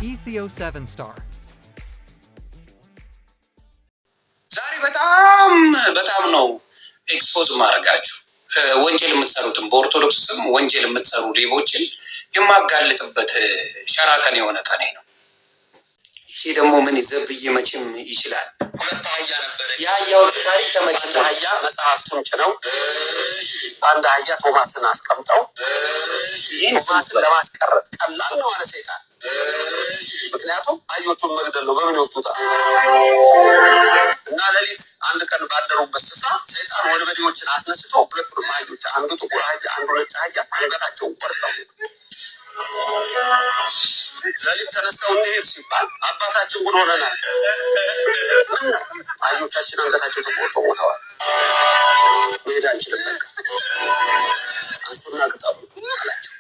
ECO 7-star. ዛሬ በጣም ነው ኤክስፖዝ ማድረጋችሁ ወንጀል የምትሰሩትን በኦርቶዶክስ ስም ወንጀል የምትሰሩ ሌቦችን የማጋልጥበት ሸራተን የሆነ ቀኔ ነው። ይሄ ደግሞ ምን ይዘብይ መቼም ይችላል። ሁለት አህያ ነበር። የአህያዎቹ ታሪክ ተመችቶ አህያ መጽሐፍቱን ጭነው አንድ አህያ ቶማስን አስቀምጠው ይህን ቶማስን ለማስቀረት ቀላል ነው አለ ሰይጣን። ምክንያቱም አህዮቹን መግደል ነው፣ በምን ይወስዱታል? እና ሌሊት አንድ ቀን ባደሩበት ስፍራ ሰይጣን ወንበዴዎችን አስነስቶ ሁለቱንም አህዮች አንዱ ጥቁር አህያ አንዱ ነጭ አህያ አንገታቸውን ቆርጠው ሌሊት ተነስተው እንሄድ ሲባል አባታችን ጉድ ሆነናል፣ አህዮቻችን አንገታቸው ተቆርጦ ሞተዋል፣ መሄድ አንችልም፣ አንሱና ግጠሙ አላቸው።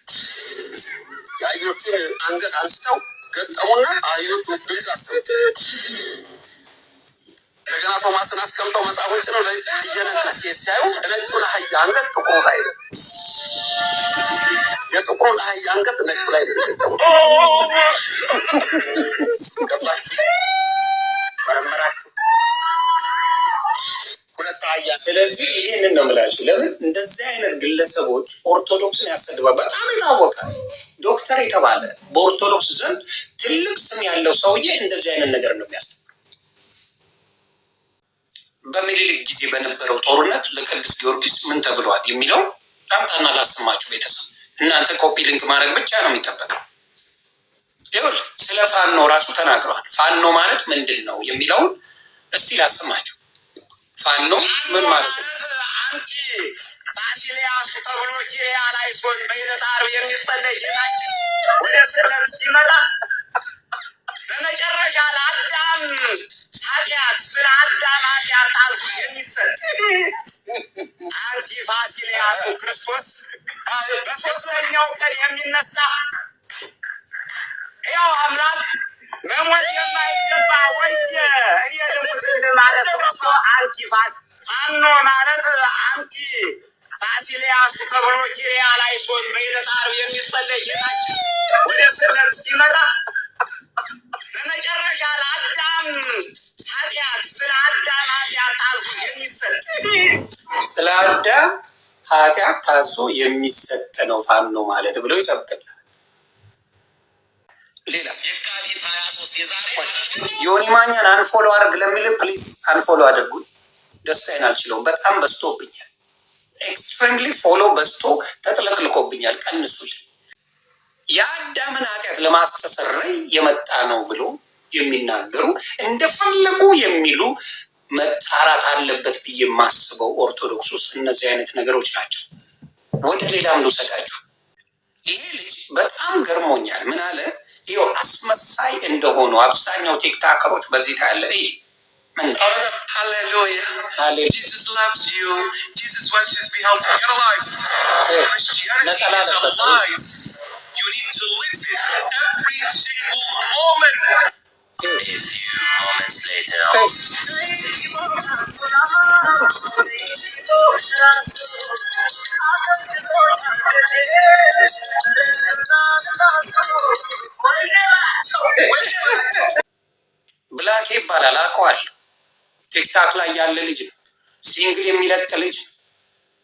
የአህዮቹን አንገት አንስተው ገጠሙና አህዮቹ ልጅ አሰቡት። እንደገና ቶማስን አስቀምጠው መጽሐፎች ነው እየነካ ሲያዩ ነጩን አህያ አንገት ጥቁሩ ላይ ነው፣ የጥቁሩን አህያ አንገት ነጩ ላይ ነው ገጠሙት። ገባችሁ? መረመራችሁ? ሁለት አህያ። ስለዚህ ይህንን ነው የምላችሁ። ለምን እንደዚህ አይነት ግለሰቦች ኦርቶዶክስን ያሰድባል? በጣም የታወቀ ዶክተር የተባለ በኦርቶዶክስ ዘንድ ትልቅ ስም ያለው ሰውዬ እንደዚህ አይነት ነገር ነው የሚያስተምረው። በምኒልክ ጊዜ በነበረው ጦርነት ለቅዱስ ጊዮርጊስ ምን ተብሏል የሚለው ላምጣና ላሰማችሁ ቤተሰብ። እናንተ ኮፒ ሊንክ ማድረግ ብቻ ነው የሚጠበቀው። ይሁን ስለ ፋኖ ራሱ ተናግረዋል። ፋኖ ማለት ምንድን ነው የሚለውን እስቲ ላሰማችሁ። ፋኖ ምን ማለት ነው? አንቲ ፋሲሊያስ ተብሎ ኪሪያ ላይ ሶን በዕለተ ዓርብ የሚጸለይ ጌታችን ወደ ስቅለት ሲመጣ በመጨረሻ ለአዳም ኃጢአት ስለ አዳም ኃጢአት ታልፎ የሚሰጥ አንቲ ፋሲሊያሱ ክርስቶስ በሶስተኛው ቀን የሚነሳ ያው አምላክ መሞት የማይገባ ወየ እኔ ልሙት ማለት ነው። አንቲ ፋኖ ማለት አንቲ ፋሲሊያሱ ተብሎ ኪሪያ ላይ ሶን በዕለተ ዓርብ የሚጸለይ ጌታችን ወደ ስቅለት ሲመጣ በመጨረሻ ለአዳም ኃጢአት ስለ አዳም ኃጢአት ታዞ የሚሰጥ ስለ አዳም ኃጢአት ታዞ የሚሰጥ ነው ፋኖ ማለት ብሎ ይሰብክል። ሌላ ዮኒ ማኛን አንፎሎ አድርግ ለሚል ፕሊስ አንፎሎ አድርጉኝ። ደስታዬን አልችለውም። በጣም በዝቶብኛል። ኤክስትሪምሊ ፎሎ በዝቶ ተጥለቅልቆብኛል። ቀንሱልኝ። የአዳምን ኃጢአት ለማስተሰረይ የመጣ ነው ብሎ የሚናገሩ እንደፈለጉ የሚሉ መጣራት አለበት ብዬ የማስበው ኦርቶዶክስ ውስጥ እነዚህ አይነት ነገሮች ናቸው። ወደ ሌላም ልውሰዳችሁ። ይሄ ልጅ በጣም ገርሞኛል። ምን አለ? ይኸው አስመሳይ እንደሆኑ አብዛኛው ቲክታከሮች በዚህ ታያለ። Hallelujah. Jesus loves you. Jesus wants you to be healthy. Get a life. Christianity is a life. You need to live it every single moment. A few moments later. ብላክ ይባላል፣ አውቀዋለሁ። ቲክታክ ላይ ያለ ልጅ ነው። ሲንግል የሚለቅ ልጅ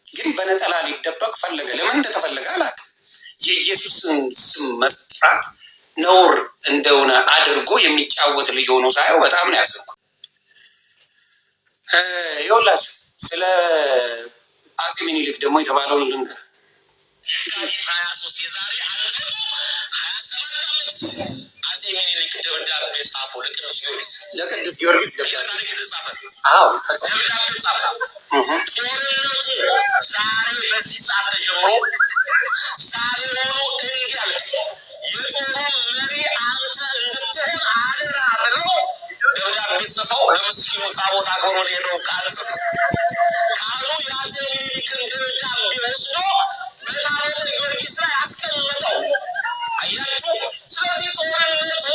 ግን በነጠላ ሊደበቅ ፈለገ። ለምን እንደተፈለገ አላውቅም። የኢየሱስን ስም መስጥራት ነውር እንደሆነ አድርጎ የሚጫወት ልጅ ሆኖ ሳየው በጣም ነው ያዘንኩት። ይኸውላችሁ ስለ አፄ ምኒልክ ደግሞ የተባለውን ልንገር። የካቲት 23 የዛሬ 127 ዓመት አፄ ምኒልክ ደብዳቤ ጻፉ ለቅዱስ ጊዮርጊስ ደብዳቤ ተጻፈ። አዎ ደብዳቤ ጻፈ። ጦርነቱ ዛሬ በዚህ ሰዓት ተጀምሮ ዛሬ ሆኖ እንዲያልቅ የጦሩ መሪ አንተ እንድትሆን አደራ ብለው ደብዳቤ ጽፈው ለምስኪኑ ታቦት አገሮ ሄደው ቃል ጽፈው ቃሉ የአፄ ምኒልክን ደብዳቤ ወስዶ በታቦተ ጊዮርጊስ ላይ አስቀመጠው። አያችሁ። ስለዚህ ጦርነቱ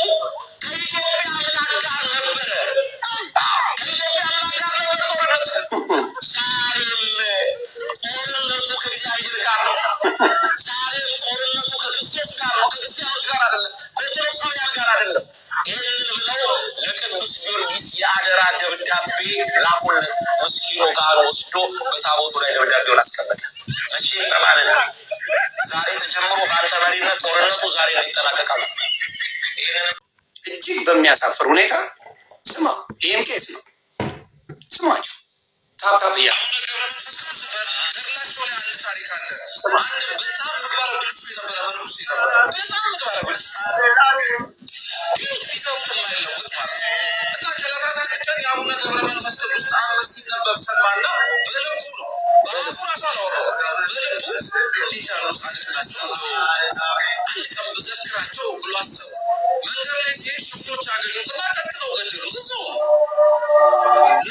ከኢትዮጵያ አምላክ ጋር ነበረ። ከኢትዮጵያ አምላክ ጋር ነበር ጦርነቱ። ዛሬም ጦርነቱ ከእግዚአብሔር ጋር ነው። ዛሬም ጦርነቱ ከክርስቶስ ጋር ነው፣ ከክርስቲያኖች ጋር አይደለም፣ ከኦርቶዶክሳውያን ጋር አይደለም። ይህንን ብለው ለቅዱስ ጊዮርጊስ የአደራ ደብዳቤ ላኩለት። ምስኪኑ ካህን ወስዶ በታቦቱ ላይ ደብዳቤውን አስቀመጠ። መቼም በማለት ዛሬ ተጀምሮ በአንተ መሪነት ጦርነቱ ዛሬ ይጠናቀቃል። እጅግ በሚያሳፍር ሁኔታ ስማ፣ ይህም ኬስ ነው። ስማቸው ታብታብ እያ ገድላቸው ላይ አንድ ታሪክ አለ። አንድ በጣም ምግባረ ብልሹ የነበረ መንኩስ ነበረ። በጣም ምግባረ ብልሹ ቢሰሩት የማይለውጥ ማለት ነው። እና ከዕለታት አንድ ቀን የአቡነ ገብረ መንፈስ ቅዱስ ተአምር ሲነበብ ሰማና በልቡ ነው፣ በአፉ ራሱ አላወራው፣ በልቡ እንዲህ ያሉ ጻድቅ ናቸው አንድ ቀን ብዘክራቸው ብሎ አሰቡ። መንገድ ላይ ሲሄድ ሽፍቶች አገኙትና ቀጥቅጠው ገደሉት። እዛው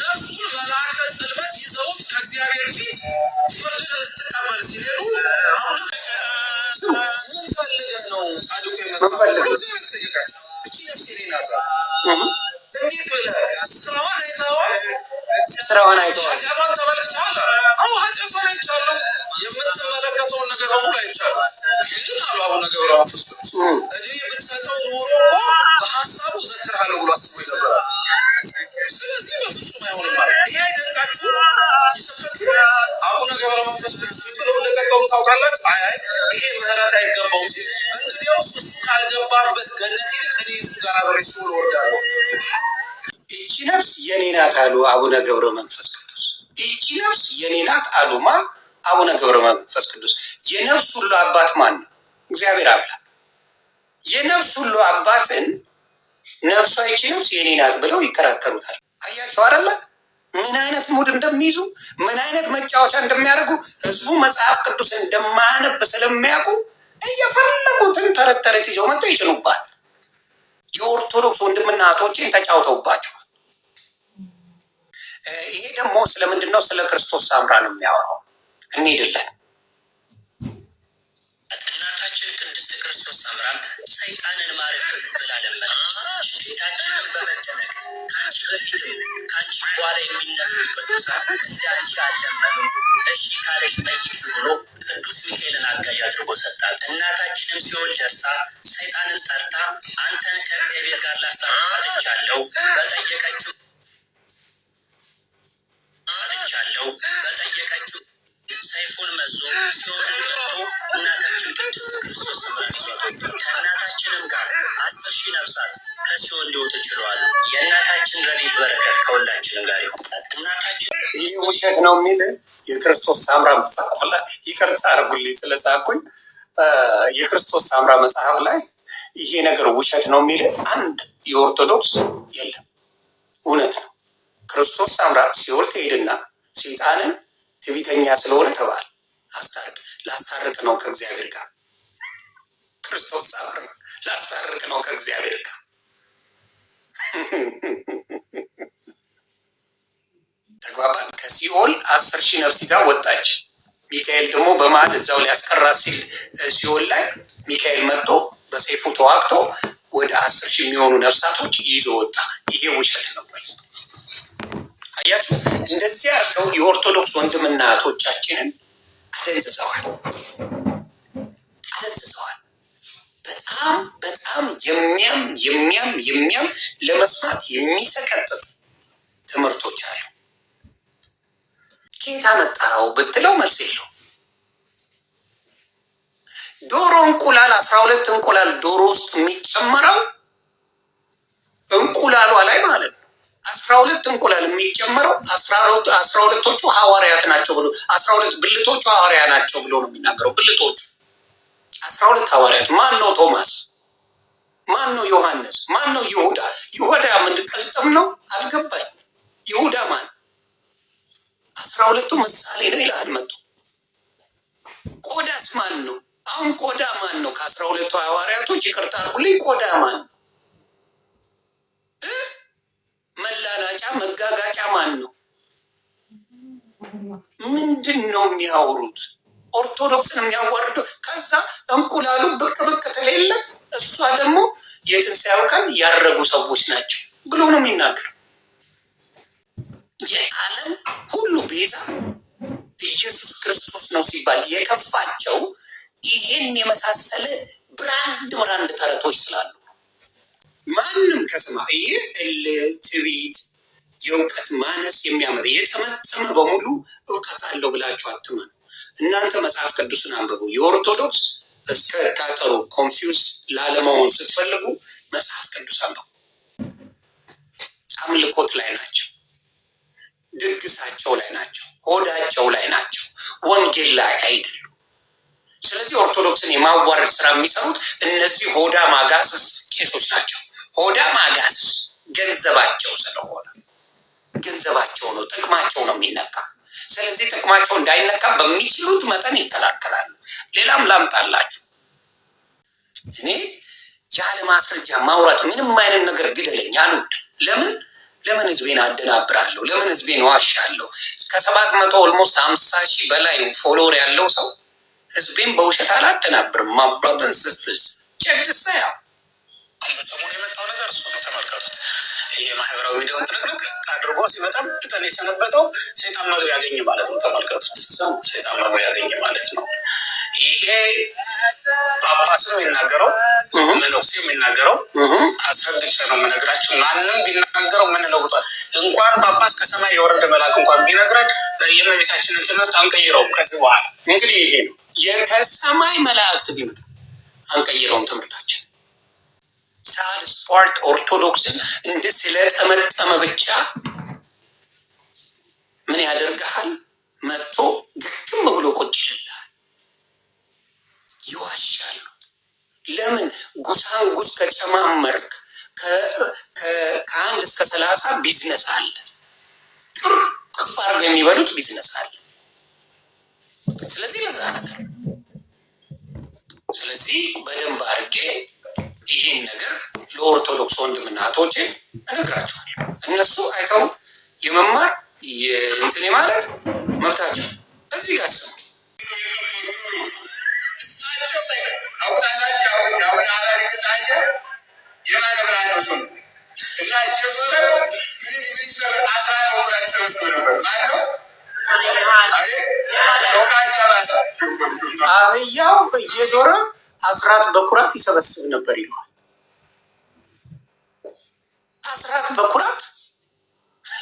ነፍሱን መልአከ ጽልመት ይዘውት ከእግዚአብሔር ፊት ፍርድን እንድትቀበል ሲሄዱ አሁን ምን ፈልገህ ነው ጻድቁ የመጣው? እግዚአብሔር ጠየቃቸው። እቺ ነፍሴ እኔ ናት። እንዴት ብለህ ስራዋን አይተኸዋል? ስራዋን አይተኸዋል? ኃጢአቷን ተመልክተዋል? አዎ ኃጢአቷን አይቻለሁ። የምትመለከተውን ነገር በሙሉ አይቻለሁ። ግን አሉ አቡነ ገብረ መንፈስ ቅዱስ እድሜ ብትሰጠው ኖሮ በሀሳቡ ዘክርሃለሁ ብሎ አስቦ ይነበራል። ስለዚህ በፍጹም አይሆንም ማለት ይሄ አይደንቃችሁ? ይሰጣችሁ አቡነ ገብረ መንፈስ ቅዱስ ብለው እንደቀጠሉ ታውቃላችሁ። አይ ይሄ ምህረት አይገባውም ሲል እንግዲያውስ እሱ ካልገባበት ገነት ይልቅ እኔ እሱ ጋር አብሬ ሲሆን እወርዳለሁ። ይቺ ነፍስ የኔ ናት አሉ አቡነ ገብረ መንፈስ ቅዱስ። ይቺ ነፍስ የኔ ናት አሉማ አቡነ ገብረ መንፈስ ቅዱስ። የነፍስ ሁሉ አባት ማን ነው? እግዚአብሔር አምላክ። የነፍስ ሁሉ አባትን ነፍሷ ይቺ ነፍስ የኔ ናት ብለው ይከራከሩታል። አያቸው አይደለ? ምን አይነት ሙድ እንደሚይዙ፣ ምን አይነት መጫወቻ እንደሚያደርጉ። ህዝቡ መጽሐፍ ቅዱስ እንደማያነብ ስለሚያውቁ እየፈለጉትን ተረት ተረት ይዘው መጥተው ይጭኑባት። የኦርቶዶክስ ወንድምና እህቶችን ተጫውተውባቸዋል። ይሄ ደግሞ ስለምንድን ነው? ስለ ክርስቶስ ሳምራ ነው የሚያወራው። እንሄድለን። እናታችን ቅድስት ክርስቶስ ሳምራም ሰይጣንን ማረክ ብላ ለመነች። ጌታችንን በመደነቅ ከአንቺ በፊትም ከአንቺ በኋላ የሚነሱት ቅዱሳን እንዳንቺ አልለመኑም፣ እሺ ካለሽ ጠይቂ ብሎ ቅዱስ ሚካኤልን አጋዥ አድርጎ ሰጣት። እናታችንም ሲኦል ደርሳ ሰይጣንን ጠርታ አንተን ከእግዚአብሔር ጋር ላስታርቃለሁ በጠየቀችው ሰይፉን መዞ ሲኦል መጥቶ እናታችን ቅድስት ክርስቶስ ሳምራን ይዟት ከእናታችንም ጋር 10,000 ነፍሳት ከሲኦል ሊወጡ ችለዋል። የእናታችን ረድኤት በረከት ከሁላችንም ጋር ይሁንላት። እናታችን ይህ ውሸት ነው የሚል የክርስቶስ ሳምራ መጽሐፍ ላይ ይቅርታ አድርጉልኝ ስለሳኩኝ፣ የክርስቶስ ሳምራ መጽሐፍ ላይ ይሄ ነገር ውሸት ነው የሚል አንድ የኦርቶዶክስ የለም። እውነት ነው። ክርስቶስ ሳምራ ሲኦል ትሄድና ሰይጣንን ትዕቢተኛ ስለሆነ ተባለ ላስታርቅ ነው ከእግዚአብሔር ጋር። ክርስቶስ ሳምራ ላስታርቅ ነው ከእግዚአብሔር ጋር። ተግባባን። ከሲኦል 10,000 ነፍስ ይዛ ወጣች። ሚካኤል ደግሞ በመሀል እዛው ሊያስቀራት ሲል ሲኦል ላይ ሚካኤል መጥቶ በሰይፉ ተዋግቶ ወደ 10,000 የሚሆኑ ነፍሳቶች ይዞ ወጣ። ይሄ ውሸት ነው ወይ? አያችሁ፣ እንደዚህ አድርገው የኦርቶዶክስ ወንድምና እህቶቻችንን አደንዝዘዋል። በጣም በጣም የሚያም ለመስማት የሚሰቀጥጥ ትምህርቶች አሉ። ከየት አመጣኸው ብትለው መልስ የለው። ዶሮ እንቁላል 12 እንቁላል ዶሮ ውስጥ የሚጨመረው እንቁላሏ ላይ ማለት ነው። 12 እንቁላል የሚጨመረው 12ቶቹ ሐዋርያት ናቸው ብሎ 12 ብልቶቹ ሐዋርያ ናቸው ብሎ ነው የሚናገረው። ብልቶቹ 12 ሐዋርያት ማን ነው? ቶማስ ማን ነው? ዮሐንስ ማን ነው? ይሁዳ። ይሁዳ ምን ቀልጥም ነው? አልገባኝ። ይሁዳ ማን? 12ቱ ምሳሌ ነው ይላል መጡ። ቆዳስ ማን ነው? አሁን ቆዳ ማን ነው? ከ12ቱ ሐዋርያቶች ይቅርታ አድርጉልኝ፣ ቆዳ ማን ነው? መላላጫ መጋጋጫ ማን ነው? ምንድን ነው የሚያወሩት? ኦርቶዶክስን የሚያዋርደው። ከዛ እንቁላሉ ብቅ ትሌለ እሷ ደግሞ የትንሣኤው ቀን ያረጉ ሰዎች ናቸው ብሎ ነው የሚናገረው። የዓለም ሁሉ ቤዛ ኢየሱስ ክርስቶስ ነው ሲባል የከፋቸው ይሄን የመሳሰለ ብራንድ ተረቶች ስላሉ ማንም ከስማ ይሄ ትዕቢት፣ የእውቀት ማነስ የሚያመጣ የጠመጠመ በሙሉ እውቀት አለው ብላችሁ አትመኑ። እናንተ መጽሐፍ ቅዱስን አንብቡ። የኦርቶዶክስ እስከ ታጠሩ ኮንፊውዝ ላለመሆን ስትፈልጉ መጽሐፍ ቅዱስ አንብቡ። አምልኮት ላይ ናቸው፣ ድግሳቸው ላይ ናቸው፣ ሆዳቸው ላይ ናቸው፣ ወንጌል ላይ አይደሉም። ስለዚህ ኦርቶዶክስን የማዋረድ ስራ የሚሰሩት እነዚህ ሆዳ ማጋስስ ቄሶች ናቸው። ሆዳ ማጋስስ ገንዘባቸው ስለሆነ ገንዘባቸው ነው፣ ጥቅማቸው ነው የሚነካ። ስለዚህ ጥቅማቸው እንዳይነካ በሚችሉት መጠን ይከላከላሉ። ሌላም ላምጣላችሁ። እኔ ያለ ማስረጃ ማውራት ምንም አይነት ነገር ግደለኝ አሉት። ለምን ህዝቤን አደናብራለሁ? ለምን ህዝቤን ዋሻለሁ? እስከ 700 ኦልሞስት 50,000 በላይ ፎሎወር ያለው ሰው ህዝቤን በውሸት አላደናብርም። ማብራትን ሲስተርስ ቼክ ዲስ አውት። ሰሞኑን የመጣው ነገር እሱ ነው። ተመልከቱት። ይሄ ማህበራዊ ሚዲያውን ትልቅልቅ አድርጎ ሲመጣም ፍጠን የሰነበተው ሰይጣን መግቢያ ያገኘ ማለት ነው። ተመልከቱት። ሰይጣን መግቢያ ያገኘ ማለት ነው። ይሄ ጳጳስ ነው የሚናገረው፣ መነኩሴ የሚናገረው። አስረግጬ ነው የምነግራችሁ። ማንም ቢናገረው ምን ለውጧል? እንኳን ጳጳስ ከሰማይ የወረደ መልአክ እንኳን ቢነግረን የእመቤታችንን ትምህርት አንቀይረውም። ከዚህ በኋላ እንግዲህ ይሄ ነው ከሰማይ መላእክት ቢመጣ አንቀይረውም ትምህርታችን። ሳል ስፓርት ኦርቶዶክስን እንደ ስለጠመጠመ ብቻ ምን ያደርግሃል? መጥቶ ግግም ብሎ ቁጭ ይልልሃል። ይዋሻሉ። ለምን? ጉሳንጉስ ከጨማመርክ ከ1 እስከ 30 ቢዝነስ አለ። ጥፍ አድርገው የሚበሉት ቢዝነስ አለ። ስለዚህ ለዛ ነገር ስለዚህ በደንብ አድርጌ ይህን ነገር ለኦርቶዶክስ ወንድምና እህቶቼ እነግራቸዋለሁ። እነሱ አይተው የመማር እንትን ማለት መብታቸው። እዚህ ጋር ስሙ። አህያው እየዞረ አስራት በኩራት ይሰበስብ ነበር ይለዋል። አስራት በኩራት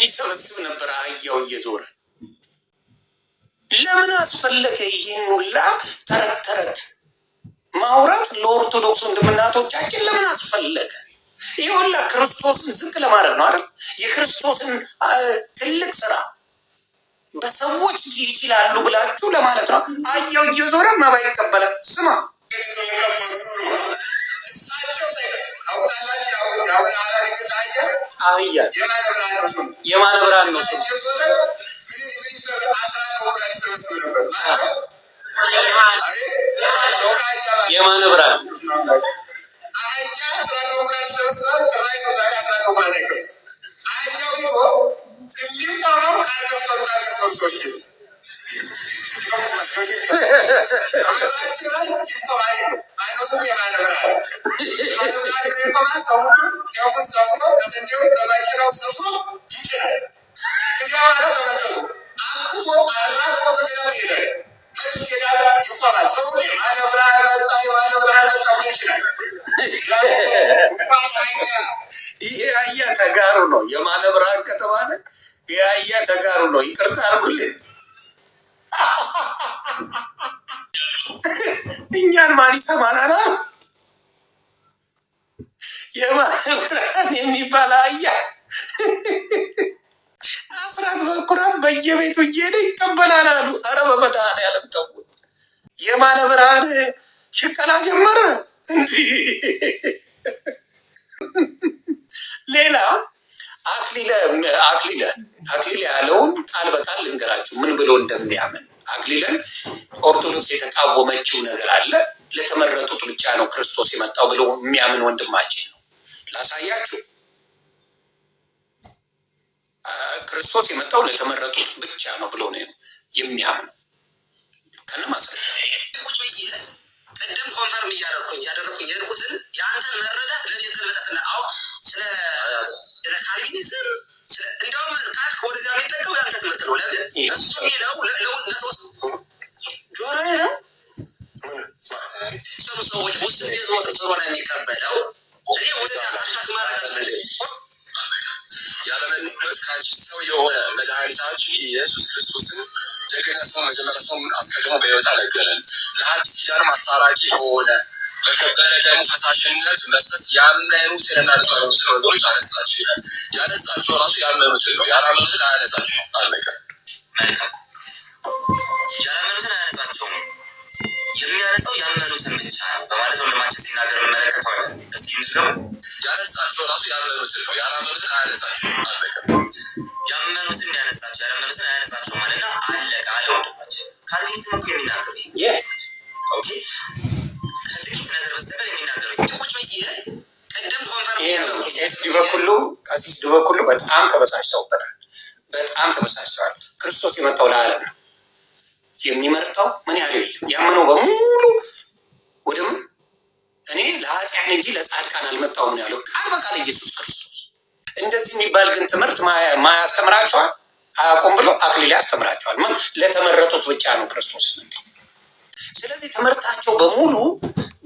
ይሰበስብ ነበር አህያው እየዞረ። ለምን አስፈለገ ይህን ሁላ ተረት ማውራት? ለኦርቶዶክስ ወንድምናቶቻችን ለምን አስፈለገ? ይህ ሁላ ክርስቶስን ዝቅ ለማድረግ ነው አይደል? የክርስቶስን ትልቅ ስራ በሰዎች ይችላሉ ብላችሁ ለማለት ነው። አህያው እየዞረ መባ ይቀበላል። ስማ አህያ የማነ ብርሃን ነው ስሙ። የማነ ብርሃን ይሄ አህያ ተጋሩ ነው። የማነ ብርሃን ከተባለ ይሄ አህያ ተጋሩ ነው። ይቅርታ አድርጉልኝ። እኛን ማን ይሰማናል? የማነ ብርሃን የሚባል አህያ አስራት በኩራት በየቤቱ እየሄደ ይቀበላል አሉ። ኧረ በመድኃኒዓለም ተው። የማነ ብርሃን ሽቀላ ጀመረ እንዲህ። ሌላ አክሊለ ያለውን ቃል በቃል ልንገራችሁ ምን ብሎ እንደሚያምን። አክሊለን ኦርቶዶክስ የተቃወመችው ነገር አለ። ለተመረጡት ብቻ ነው ክርስቶስ የመጣው ብሎ የሚያምን ወንድማችን ነው። ላሳያችሁ። ክርስቶስ የመጣው ለተመረጡት ብቻ ነው ብሎ ነው የሚያምነው። ከነማሰለ ቅድም ኮንፈርም እያደረኩኝ የሄድኩትን የአንተን መረዳት ለኔ ገልበታትና አሁ ስለ ካልቪኒዝም እንደውም ካልክ ወደዚያ የሚጠቀው የአንተ ትምህርት ነው። ለምን እሱ የሚለው ለተወስ ጆሮ ነው ሰሙ ሰዎች ውስጥ ቤት ኢየሱስ ክርስቶስን ደግነ ሰው መጀመሪያ ሰው አስቀድሞ በሕይወት አነገረን። ለሐዲስ ኪዳን ማስታራቂ የሆነ በከበረ ደሙ ፈሳሽነት መፍሰስ ያመኑትን እና ያልቻሉትን ወገኖች አነጻቸው ይላል። ያነጻቸው ራሱ ያመኑትን ነው። ያላመኑትን አያነጻቸው። አለቀ። መልካም። ያላመኑትን አያነጻቸውም። የሚያነጻው ያመኑትን ብቻ ነው በማለት ወንድማችን ሲናገር እንመለከተዋለን። እስቲ ምትገቡ ያነጻቸው ራሱ ያመኑትን ነው። ያላመኑትን አያነጻቸው። አለቀ። ያመኑትን ያነጻቸው ያላመኑትን አያነጻቸው ማለትና አለቀ አለ ወንድማችን። ካልቪኒዝም እኮ የሚናገሩ ኦኬ ከጥቂት ነገር በስተቀር የሚናገረው ቁጭ ብዬ ቀደም ኮንፈርም ቀሲስ ዲበኩሉ በጣም ተበሳጭተውበታል። በጣም ተበሳጭተዋል። ክርስቶስ የመጣው ለዓለም ነው። የሚመርጠው ምን ያህል የለም። ያመነው በሙሉ ወደ ምን እኔ ለኃጢአን እንጂ ለጻድቃን አልመጣሁም ነው ያለው ቃል በቃል ኢየሱስ ክርስቶስ። እንደዚህ የሚባል ግን ትምህርት ማያስተምራቸዋል አያውቁም ብሎ አክሊል ያስተምራቸዋል። ምን ለተመረጡት ብቻ ነው ክርስቶስ መጣው። ስለዚህ ትምህርታቸው በሙሉ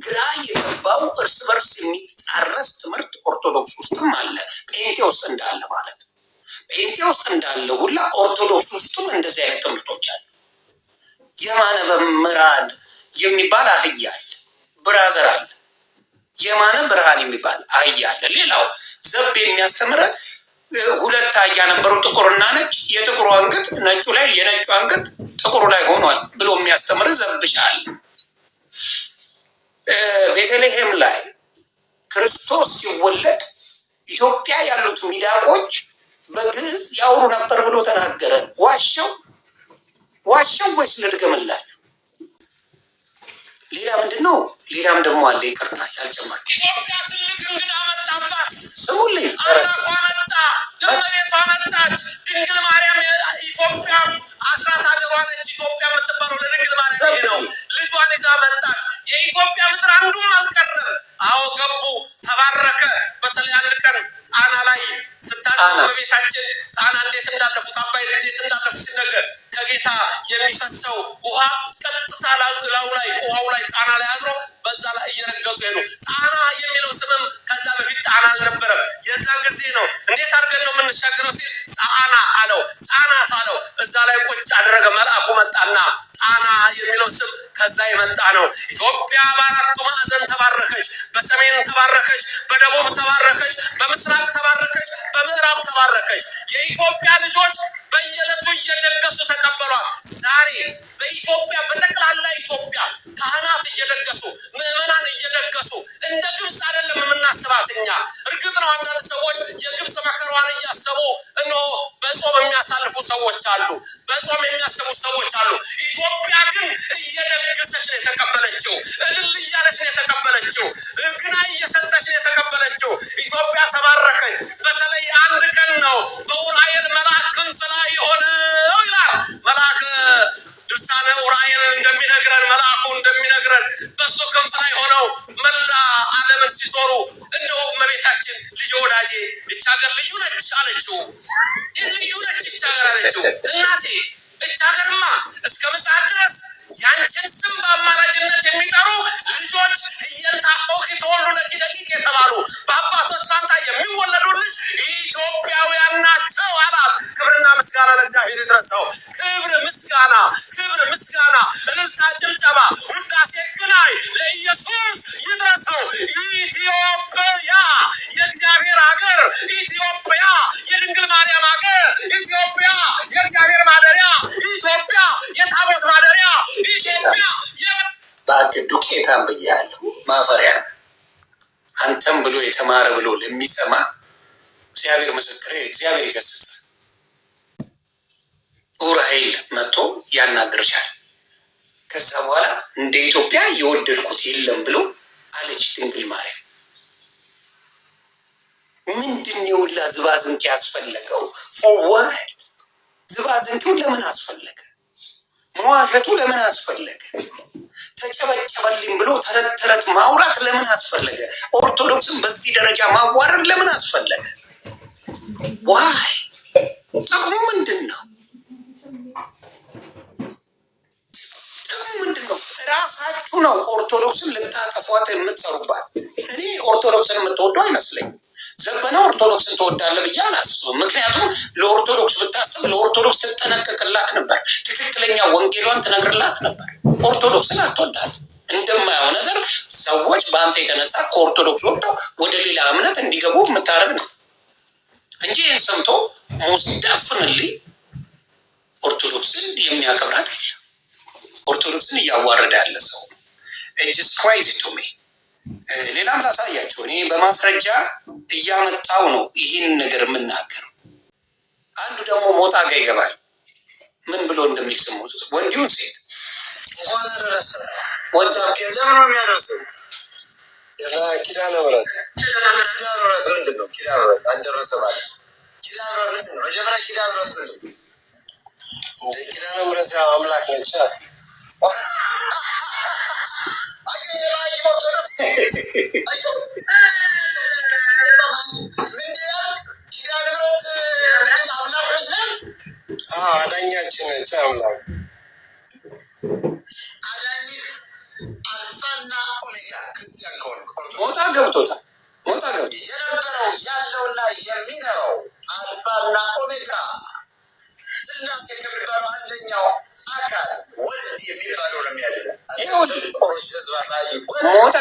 ግራ የገባው እርስ በርስ የሚጣረስ ትምህርት ኦርቶዶክስ ውስጥም አለ፣ ጴንጤ ውስጥ እንዳለ ማለት ነው። ጴንጤ ውስጥ እንዳለ ሁላ ኦርቶዶክስ ውስጥም እንደዚህ አይነት ትምህርቶች አሉ። የማነ መምህራን የሚባል አህያ አለ፣ ብራዘር አለ። የማነ ብርሃን የሚባል አህያ አለ። ሌላው ዘብ የሚያስተምረን ሁለት አህያ ነበሩ፣ ጥቁርና ነጭ። የጥቁሩ አንገት ነጩ ላይ፣ የነጩ አንገት ጥቁሩ ላይ ሆኗል ብሎ የሚያስተምር ዘብሻል። ቤተልሔም ላይ ክርስቶስ ሲወለድ ኢትዮጵያ ያሉት ሚዳቆች በግዕዝ ያወሩ ነበር ብሎ ተናገረ። ዋሸው ወይስ ልድገምላችሁ? ሌላ ምንድን ነው? ሌላም ደግሞ አለ። ይቅርታ ያልጨመር ኢትዮጵያ ትልቅ እንግዳ መጣባት። ስሙልኝ። አምላኳ መጣ፣ እመቤቷ መጣች። ድንግል ማርያም ኢትዮጵያ አስራት ሀገሯ ነች። ኢትዮጵያ የምትባለው ለድንግል ማርያም ነው። ልጇን ይዛ መጣች። የኢትዮጵያ ምድር አንዱም አልቀረም። አዎ ገቡ፣ ተባረከ። በተለይ አንድ ቀን ጣና ላይ ስታደርጉ በቤታችን ጣና እንዴት እንዳለፉት አባይ እንዴት እንዳለፉ ሲነገር ከጌታ የሚፈሰው ውሃ ቀጥታ ላዩ ላይ ውሃው ላይ ጣና ላይ አድሮ በዛ ላይ እየረገጡ ሄዱ። ጣና የሚለው ስምም ከዛ በፊት ጣና አልነበረም። የዛን ጊዜ ነው እንዴት አድርገን ነው የምንሻገረው ሲል ጻና አለው፣ ጻናት አለው። እዛ ላይ ቁጭ አደረገ። መልአኩ መጣና ጣና የሚለው ስም ከዛ የመጣ ነው። ኢትዮጵያ በአራቱ ማዕዘን ተባረከች። በሰሜን ተባረከች፣ በደቡብ ተባረከች፣ በምስራቅ ተባረከች፣ በምዕራብ ተባረከች። የኢትዮጵያ ልጆች በየዕለቱ እየደገሱ ተቀበሏል። ዛሬ በኢትዮጵያ በጠቅላላ ኢትዮጵያ ካህናት እየደገሱ ምዕመናን እየደገሱ እንደ ግብፅ አይደለም የምናስባት እኛ። እርግጥ ነው አንዳንድ ሰዎች የግብፅ መከሯን እያሰቡ እነሆ በጾም የሚያሳልፉ ሰዎች አሉ፣ በጾም የሚያስቡ ሰዎች አሉ። ኢትዮጵያ ግን እየደገሰች ነው የተቀበለችው፣ እልል እያለች ነው የተቀበለችው፣ ግና እየሰጠች ነው የተቀበለችው። ኢትዮጵያ ተባረከች። በተለይ አንድ ቀን ነው በኡራኤል መልአክ ክንፍ ላይ የሆነው ይላል። መልአክ ድርሳነ ኡራኤል እንደሚነግረን መልአኩ እንደሚነግረን በሱ ክንፍ ላይ ሆነው መላ ዓለምን ሲዞሩ እንደው እመቤታችን ልጅ ወዳጄ እች ሀገር ልዩ ነች አለችው። ልዩ ነች እች ሀገር አለችው። እናቴ እች ሀገርማ እስከ ምጽአት ድረስ ያንቺን ስም በአማራጅነት የሚጠሩ ልጆች እየታቀው የተወሉ ለኪ ደቂቅ የተባሉ በአባቶች ፋንታ የሚወለዱልሽ ኢትዮጵያውያን ናቸው አላት። ክብርና ምስጋና ለእግዚአብሔር ይድረሰው። ክብር ምስጋና፣ እልልታ፣ ጭብጨባ፣ ውዳሴ ግናይ ለኢየሱስ ይድረሰው። ኢትዮጵያ የእግዚአብሔር ሀገር፣ ኢትዮጵያ የድንግል ማርያም ሀገር፣ ኢትዮጵያ የእግዚአብሔር ማደሪያ፣ ኢትዮጵያ የታቦት ማደሪያ፣ ኢትዮጵያ ዱቄታም ብያለሁ። ማፈሪያ አንተም ብሎ የተማረ ብሎ ለሚሰማ እግዚአብሔር ምስክሬ፣ እግዚአብሔር ይገስጽ። ኡራኤል መጥቶ ያናግርሻል። ከዛ በኋላ እንደ ኢትዮጵያ የወደድኩት የለም ብሎ አለች ድንግል ማርያም። ምንድን የውላ ዝባዝንኪ ያስፈለገው? ፎዋድ ዝባዝንኪው ለምን አስፈለገ? መዋሸቱ ለምን አስፈለገ? ተጨበጨበልኝ ብሎ ተረት ተረት ማውራት ለምን አስፈለገ? ኦርቶዶክስን በዚህ ደረጃ ማዋረድ ለምን አስፈለገ? ዋይ ጥቅሙ ምንድን ነው? ራሳችሁ ነው ኦርቶዶክስን ልታጠፏት የምትሰሩባት። እኔ ኦርቶዶክስን የምትወዱ አይመስለኝ። ዘበነ ኦርቶዶክስን ትወዳለህ ብዬ አላስብም። ምክንያቱም ለኦርቶዶክስ ብታስብ ለኦርቶዶክስ ትጠነቀቅላት ነበር፣ ትክክለኛ ወንጌሏን ትነግርላት ነበር። ኦርቶዶክስን አትወዳት። እንደማየው ነገር ሰዎች በአንተ የተነሳ ከኦርቶዶክስ ወጥተው ወደ ሌላ እምነት እንዲገቡ የምታደርግ ነው እንጂ ይህን ሰምቶ ሙስጠፍንልኝ ኦርቶዶክስን የሚያከብራት የለም። ኦርቶዶክስን እያዋረደ ያለ ሰው እጅስ ክራይዚ ቱ ሚ። ሌላም ላሳያቸው። እኔ በማስረጃ እያመጣው ነው ይህን ነገር የምናገረው። አንዱ ደግሞ ሞጣ ጋ ይገባል። ምን ብሎ እንደሚል ስሙ። ወንዲሁን ሴት ለምን ነው የሚያደርሰው? ኪዳነ ምሕረት ምንድን ነው? ኪዳነ ምሕረት አልደረሰ ማለት ኪዳነ ምሕረት ምንድን ነው? መጀመሪያ ኪዳነ ምሕረት ምንድን ነው? እንደ ኪዳነ ምሕረት ያው አምላክ ነች። አዳኛችን ነች አምላክ ሞጣ ገብቶታል። ሞጣ ገብቶ የነበረው ያለውና የሚኖረው አልፋና ኦሜጋ ስላሴ ከሚባለው አንደኛው አካል ወልድ የሚባለው ነው የሚያድነው። ሞጣ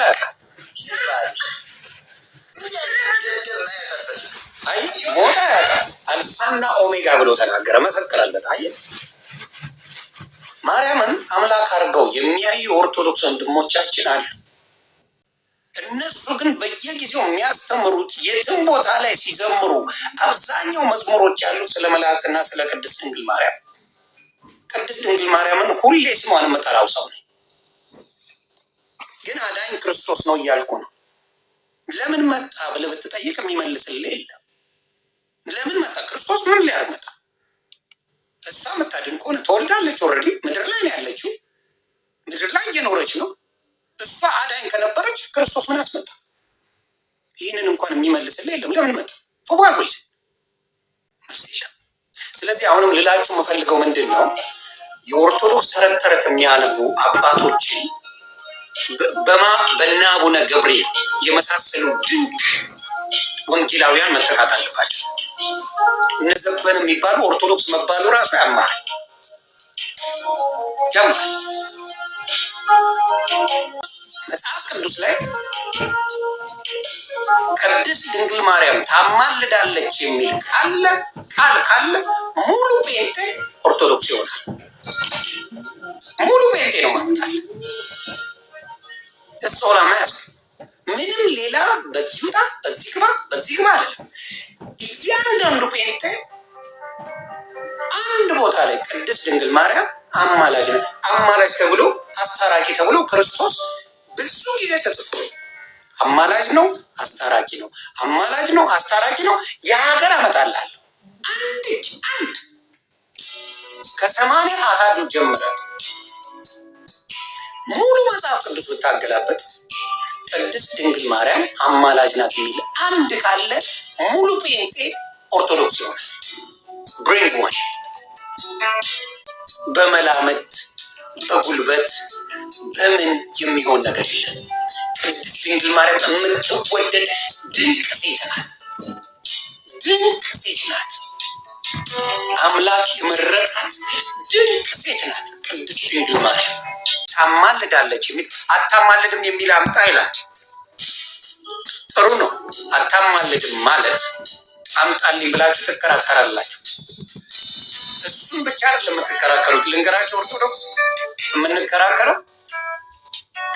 አይ ሞጣ ያውቃል። አልፋና ኦሜጋ ብሎ ተናገረ፣ መሰከረለት። አየ ማርያምን አምላክ አድርገው የሚያዩ ኦርቶዶክስ ወንድሞቻችን አሉ። እነሱ ግን በየጊዜው የሚያስተምሩት የትም ቦታ ላይ ሲዘምሩ አብዛኛው መዝሙሮች ያሉት ስለ መላእክትና ስለ ቅድስት ድንግል ማርያም። ቅድስት ድንግል ማርያምን ሁሌ ስሟን የምጠራው ሰው ነኝ፣ ግን አዳኝ ክርስቶስ ነው እያልኩ ነው። ለምን መጣ ብለህ ብትጠይቅ የሚመልስልህ የለም። ለምን መጣ? ክርስቶስ ምን ሊያደርግ መጣ? እሷ የምታድን ከሆነ ተወልዳለች። ኦልሬዲ ምድር ላይ ነው ያለችው፣ ምድር ላይ እየኖረች ነው። እሷ አዳኝ ከነበረች ክርስቶስ ምን ያስመጣ? ይህንን እንኳን የሚመልስልህ የለም። ለምን መጣ? ፎባር ሪዝ መልስ የለም። ስለዚህ አሁንም ልላችሁ የምፈልገው ምንድን ነው፣ የኦርቶዶክስ ተረት ተረት የሚያነቡ አባቶችን በእነ አቡነ ገብርኤል የመሳሰሉ ድንቅ ወንጌላውያን መተካት አለባቸው። እነ ዘበነ የሚባሉ ኦርቶዶክስ መባሉ ራሱ ያማል ያማል። መጽሐፍ ቅዱስ ላይ ቅድስት ድንግል ማርያም ታማልዳለች የሚል ቃል ካለ ሙሉ ጴንጤ ኦርቶዶክስ ይሆናል። ሙሉ ጴንጤ ነው ማመጣል ተሶላማ ያስ ምንም ሌላ በዚህ ውጣ በዚህ ግባ አይደለም። እያንዳንዱ ጴንጤ አንድ ቦታ ላይ ቅድስት ድንግል ማርያም አማላጅ ነው፣ አማላጅ ተብሎ አስታራቂ ተብሎ ክርስቶስ ብዙ ጊዜ ተጽፎ አማላጅ ነው፣ አስታራቂ ነው፣ አማላጅ ነው፣ አስታራቂ ነው። የሀገር አመጣላለሁ አንድ ከ80 አሃዱ ጀምረ ሙሉ መጽሐፍ ቅዱስ ብታገላበት ቅድስት ድንግል ማርያም አማላጅ ናት የሚል አንድ ካለ ሙሉ ጴንጤ ኦርቶዶክስ ይሆናል። ብሬን ዋሽ በመላመት በጉልበት በምን የሚሆን ነገር የለም። ቅድስት ድንግል ማርያም የምትወደድ ድንቅ ሴት ናት። ድንቅ ሴት ናት። አምላክ የመረጣት ድንቅ ሴት ናት። ቅድስት ድንግል ማርያም ታማልዳለች የሚል አታማልድም የሚል አምጣ ይላል። ጥሩ ነው። አታማልድም ማለት አምጣልኝ ብላችሁ ትከራከራላችሁ። እሱም ብቻ አይደለም የምትከራከሩት። ልንገራችሁ፣ ኦርቶዶክስ የምንከራከረው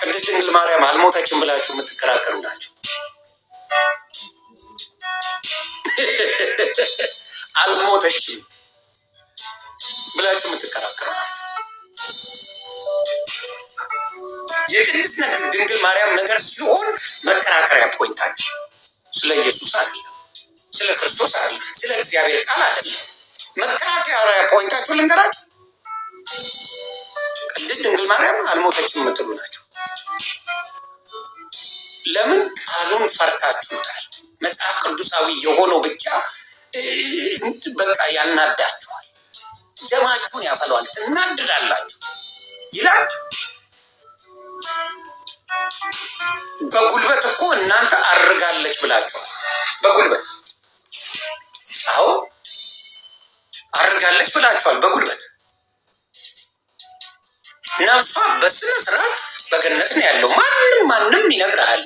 ቅድስት ድንግል ማርያም አልሞተችም ብላችሁ የምትከራከሩ ናቸው። አልሞተችም ብላችሁ የምትከራከሩ ናቸው። የቅድስት ድንግል ማርያም ነገር ሲሆን መከራከሪያ ፖይንታችሁ ስለ ኢየሱስ አይደለም፣ ስለ ክርስቶስ አይደለም፣ ስለ እግዚአብሔር ቃል አይደለም። መከራከሪያ ፖይንታችሁ ልንገራችሁ፣ ቅድስት ድንግል ማርያም አልሞተችም የምትሉ ናቸው። ለምን? ቃሉን ፈርታችሁታል። መጽሐፍ ቅዱሳዊ የሆነው ብቻ በቃ ያናዳችኋል፣ ደማችሁን ያፈለዋል፣ ትናድዳላችሁ ይላል። በጉልበት እኮ እናንተ አርጋለች ብላችኋል። በጉልበት አዎ አርጋለች ብላችኋል። በጉልበት ነፍሷ በስነ ስርዓት በገነት ነው ያለው። ማንም ይነግርሃል።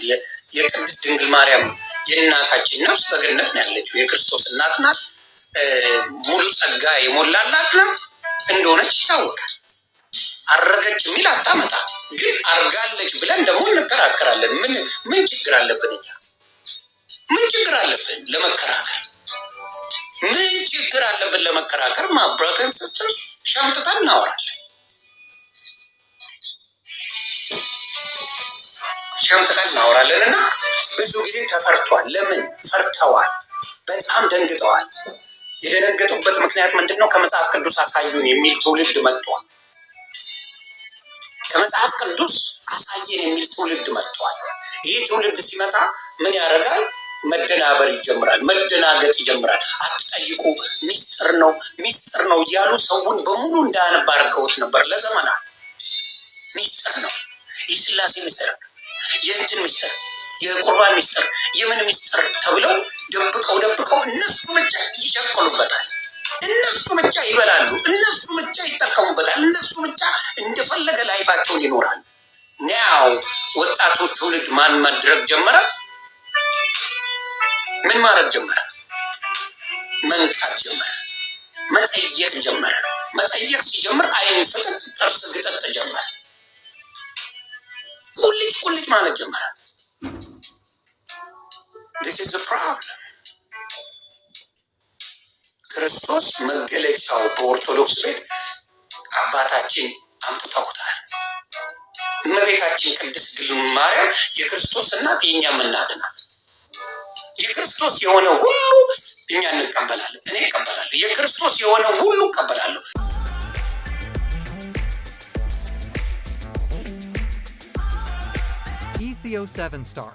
የቅድስት ድንግል ማርያም የእናታችን ነፍስ በገነት ነው ያለችው። የክርስቶስ እናት ናት። ሙሉ ጸጋ የሞላላት ናት እንደሆነች ይታወቃል። አረገች የሚል አታመጣ። ግን አርጋለች ብለን ደግሞ እንከራከራለን። ምን ችግር አለብን? እኛ ምን ችግር አለብን ለመከራከር? ምን ችግር አለብን ለመከራከር? ብራዘርስ ኤንድ ሲስተርስ ሸምጥተን እናወራለን። ሸምጥተን እናወራለን እና ብዙ ጊዜ ተፈርቷል። ለምን ፈርተዋል? በጣም ደንግጠዋል። የደነገጡበት ምክንያት ምንድን ነው? ከመጽሐፍ ቅዱስ አሳዩን የሚል ትውልድ መጥቷል። ከመጽሐፍ ቅዱስ አሳየን የሚል ትውልድ መጥቷል። ይህ ትውልድ ሲመጣ ምን ያደርጋል? መደናበር ይጀምራል፣ መደናገጥ ይጀምራል። አትጠይቁ፣ ሚስጥር ነው እያሉ ሰውን በሙሉ እንዳያነባ አድርገውት ነበር ለዘመናት። ሚስጥር ነው፣ የሥላሴ ሚስጥር፣ የእንትን ሚስጥር፣ የቁርባን ሚስጥር፣ የምን ሚስጥር ተብለው ደብቀው እነሱ ብቻ ይሸቅሉበታል። እነሱ ብቻ ይበላሉ፣ እነሱ ብቻ ይጠቀሙበታል፣ እነሱ ብቻ እንደፈለገ ላይፋቸውን ይኖራል። ናው ወጣቱ ትውልድ ማን ማድረግ ጀመረ? ምን ማድረግ ጀመረ? መንቃት ጀመረ፣ መጠየቅ ጀመረ። መጠየቅ ሲጀምር አይን ፍጥጥ ጥርስ ግጥጥ ጀመረ። ቁልጭ ማለት ጀመረ። This is a problem። ክርስቶስ መገለጫው በኦርቶዶክስ ቤት አባታችን አምጥተውታል። እመቤታችን ቅድስት ድንግል ማርያም የክርስቶስ እናት የእኛም እናት ናት። የክርስቶስ የሆነ ሁሉ እኛ እንቀበላለን። እኔ እቀበላለሁ። የክርስቶስ የሆነ ሁሉ እቀበላለሁ። Ethio 7 Star